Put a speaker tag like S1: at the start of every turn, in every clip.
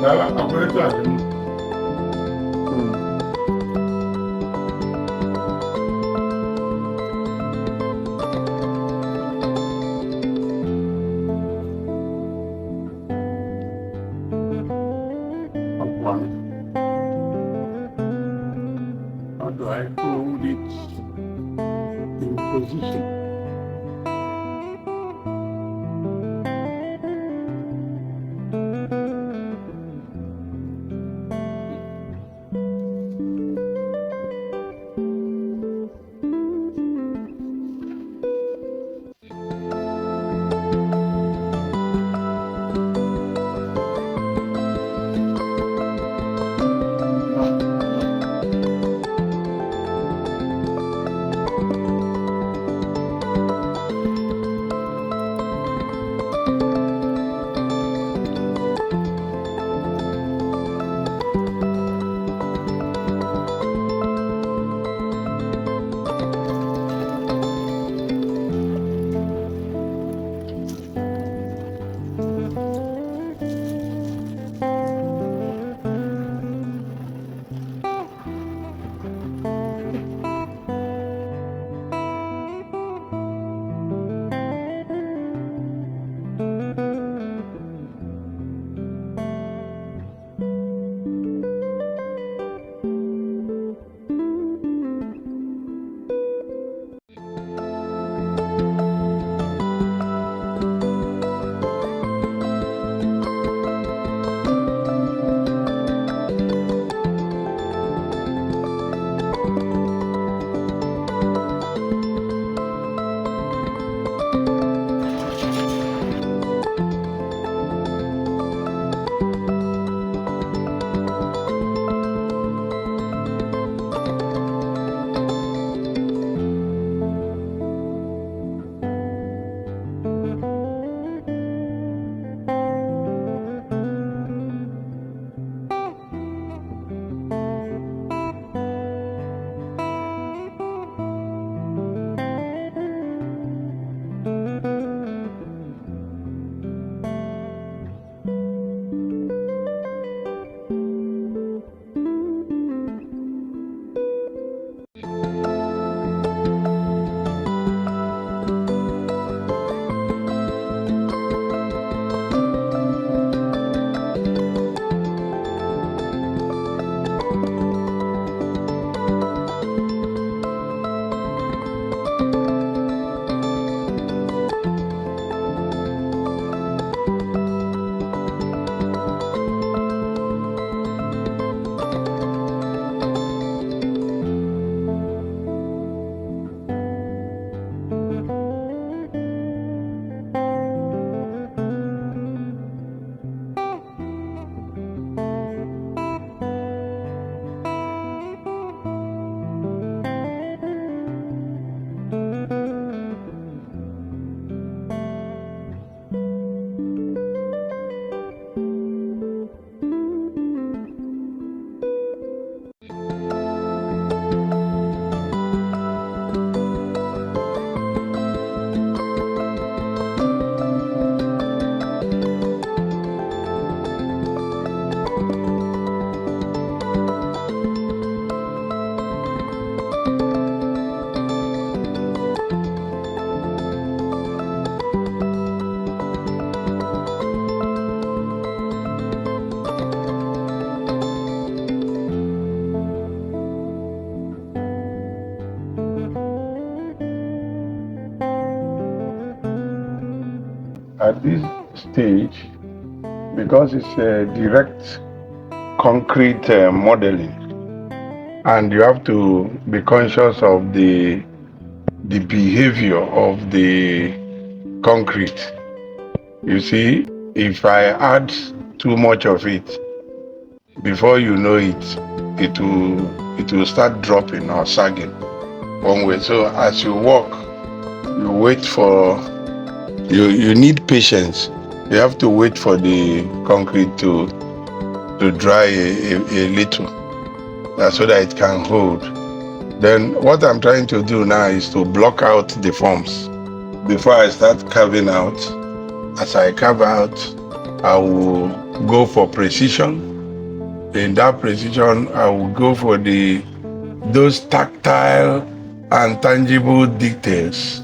S1: How do I hold it in position? At this stage, because it's a direct concrete modeling, and you have to be conscious of the behavior of the concrete. You see, if I add too much of it, before you know it, it will start dropping or sagging one way. So as you walk, you wait for you need patience. You have to wait for the concrete to dry a little, so that it can hold. Then what I'm trying to do now is to block out the forms before I start carving out. As I carve out, I will go for precision. In that precision, I will go for those tactile and tangible details.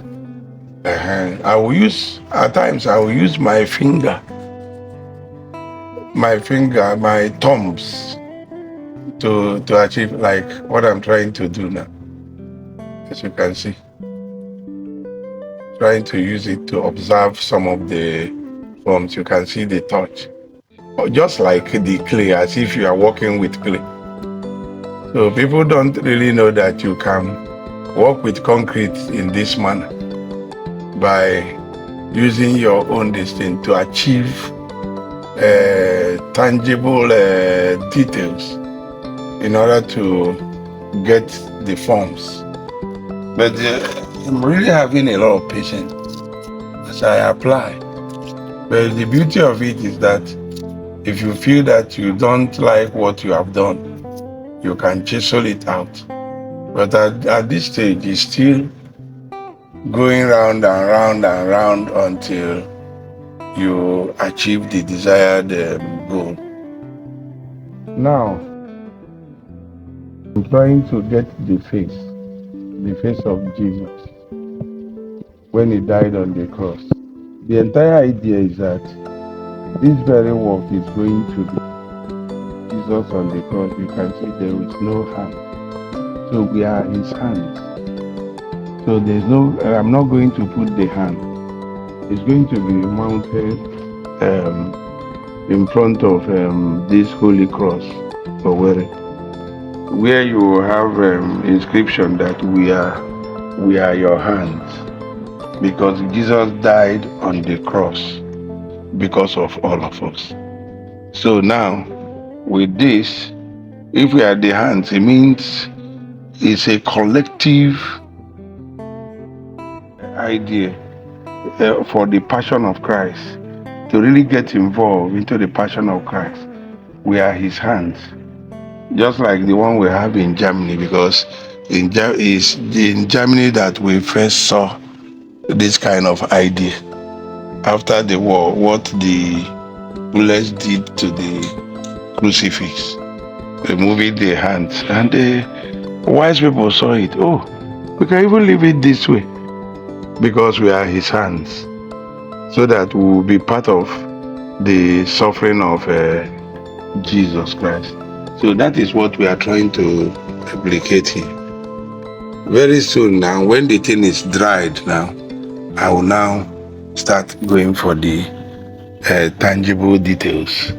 S1: I will use, at times, I will use my my thumbs to achieve like what I'm trying to do now. As you can see, trying to use it to observe some of the forms. You can see the touch, just like the clay, as if you are working with clay. So people don't really know that you can work with concrete in this manner by using your own destiny to achieve tangible details in order to get the forms. But I'm really having a lot of patience as I apply. But the beauty of it is that if you feel that you don't like what you have done, you can chisel it out. But at this stage, it's still going round and round and round until you achieve the desired goal. Now, I'm trying to get the face of Jesus when he died on the cross. The entire idea is that this very work is going to be Jesus on the cross. You can see there is no hand. So we are his hands. So there's no, I'm not going to put the hand. It's going to be mounted in front of this holy cross for wearing, where you have inscription that we are your hands, because Jesus died on the cross because of all of us. So now, with this, if we are the hands, it means it's a collective idea for the passion of Christ. To really get involved into the passion of Christ, we are his hands. Just like the one we have in Germany, because it's in Germany that we first saw this kind of idea. After the war, what the bullets did to the crucifix, removing the hands, and the wise people saw it. Oh, we can even leave it this way because we are his hands, so that we will be part of the suffering of Jesus Christ. So that is what we are trying to replicate here. Very soon now, when the thing is dried now, I will now start going for the tangible details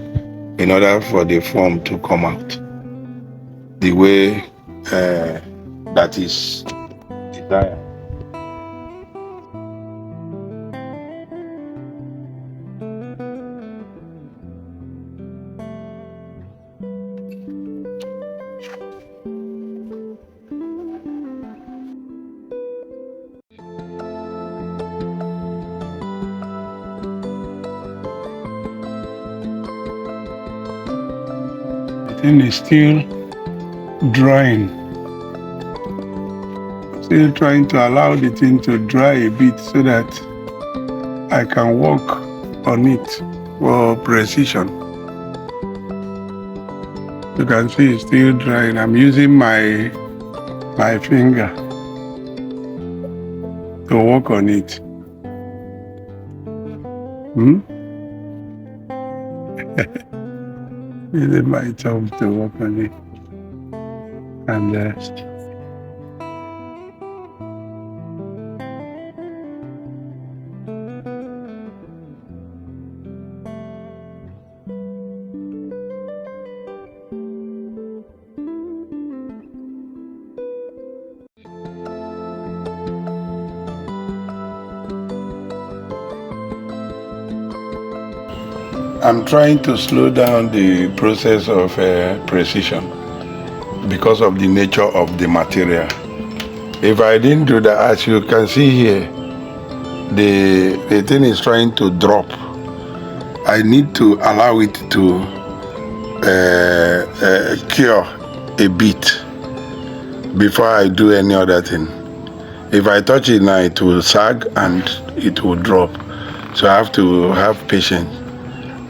S1: in order for the form to come out the way that is desired. Thing is still drying. Still trying to allow the thing to dry a bit so that I can work on it for precision. You can see it's still drying. I'm using my finger to work on it. Using my thumb to work on it. And I'm trying to slow down the process of precision because of the nature of the material. If I didn't do that, as you can see here, the thing is trying to drop. I need to allow it to cure a bit before I do any other thing. If I touch it now, it will sag and it will drop. So I have to have patience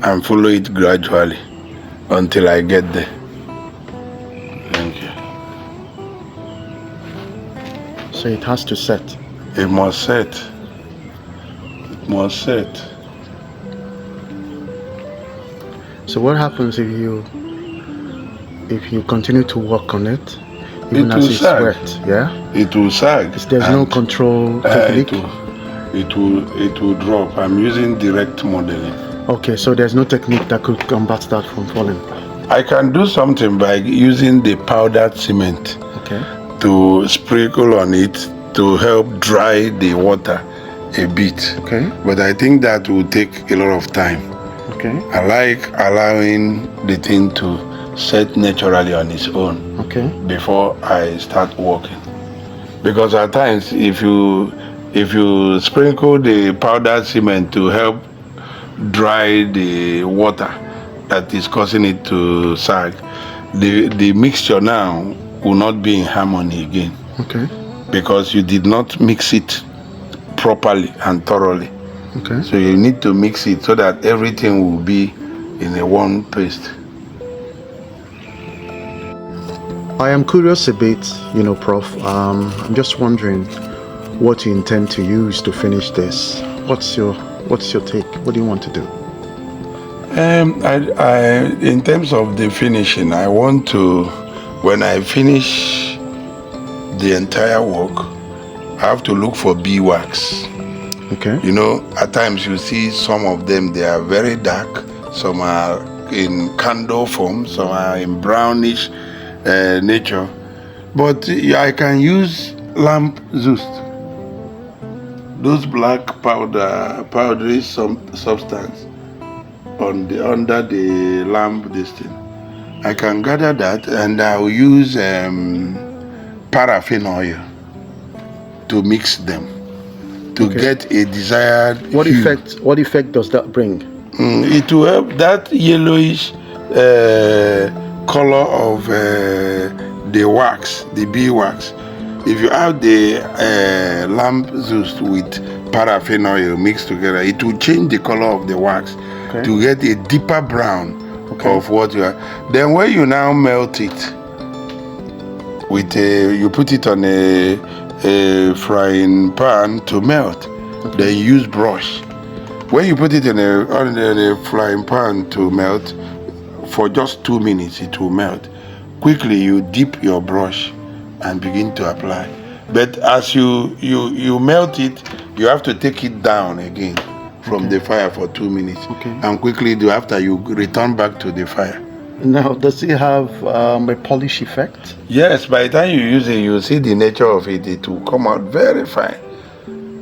S1: and follow it gradually until I get there. Thank you.
S2: So it has to set.
S1: It must set. It must set.
S2: So what happens if you continue to work on it, even
S1: It
S2: as
S1: will
S2: it's
S1: sag.
S2: wet? Yeah.
S1: It will sag.
S2: There's no control technique.
S1: It will drop. I'm using direct modeling.
S2: Okay, so there's no technique that could combat that from falling.
S1: I can do something by using the powdered cement.
S2: Okay.
S1: To sprinkle on it to help dry the water a bit.
S2: Okay.
S1: But I think that will take a lot of time.
S2: Okay.
S1: I like allowing the thing to set naturally on its own.
S2: Okay. Before
S1: I start working. Because at times if you sprinkle the powdered cement to help dry the water that is causing it to sag, the mixture now will not be in harmony again.
S2: Okay.
S1: Because you did not mix it properly and thoroughly.
S2: Okay.
S1: So you need to mix it so that everything will be in a one paste.
S2: I am curious a bit, Prof. I'm just wondering what you intend to use to finish this. What's your take? What do you want to do?
S1: In terms of the finishing, I want to, when I finish the entire work, I have to look for beeswax.
S2: Okay.
S1: At times you see some of them, they are very dark. Some are in candle form, some are in brownish nature. But I can use lamp zust. Those black powdery substance under the lamp this thing. I can gather that and I'll use paraffin oil to mix them to get a desired
S2: What
S1: hue.
S2: What effect does that bring?
S1: It will help that yellowish color of the wax, the beeswax. If you add the lamp zust with paraffin oil mixed together, it will change the color of the wax to get a deeper brown of what you are. Then when you now melt it with you put it on a frying pan to melt. Then you use brush. When you put it on a frying pan to melt, for just 2 minutes it will melt. Quickly you dip your brush and begin to apply. But as you melt it, you have to take it down again from the fire for 2 minutes. And quickly do after you return back to the fire.
S2: Now, does it have a polish effect?
S1: Yes, by the time you use it, you see the nature of it. It will come out very fine.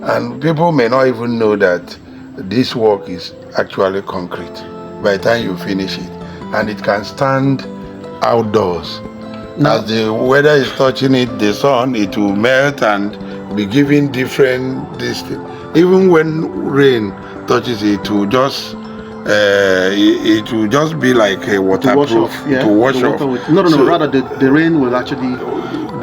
S1: And people may not even know that this work is actually concrete by the time you finish it. And it can stand outdoors. Now, as the weather is touching it, the sun, it will melt and be giving different distance. Even when rain touches it, it will just be like a waterproof.
S2: To wash off. Rather the rain will actually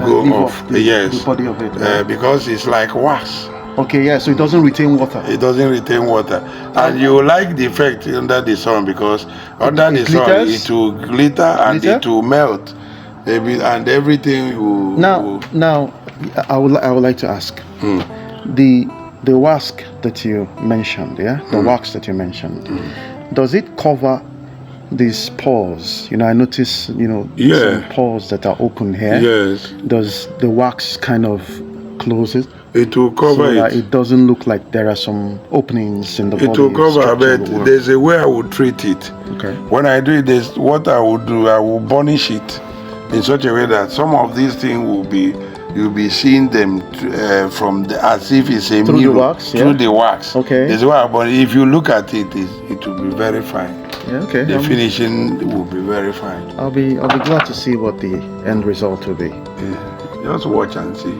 S1: go off.
S2: The body of it. Right?
S1: Because it's like wax.
S2: Okay, yeah, so it doesn't retain water.
S1: It doesn't retain water. And you like the effect under the sun because under the sun it will glitter and it will melt. And everything will...
S2: Now, I would like to ask. The wax that you mentioned, the wax that you mentioned, does it cover these pores? I notice, some pores that are open here.
S1: Yes.
S2: Does the wax kind of close it?
S1: It will cover
S2: so it doesn't look like there are some openings in the body.
S1: It will cover, but there's a way I will treat it.
S2: Okay.
S1: When I do it, what I will do, I will burnish it in such a way that some of these things you'll be seeing them from as if it's a
S2: through
S1: mirror,
S2: the wax,
S1: through the wax.
S2: Okay.
S1: That's why, but if you look at it, it will be very fine.
S2: Yeah, okay.
S1: The finishing will be very fine.
S2: I'll be glad to see what the end result will be.
S1: Yeah. Just watch and see.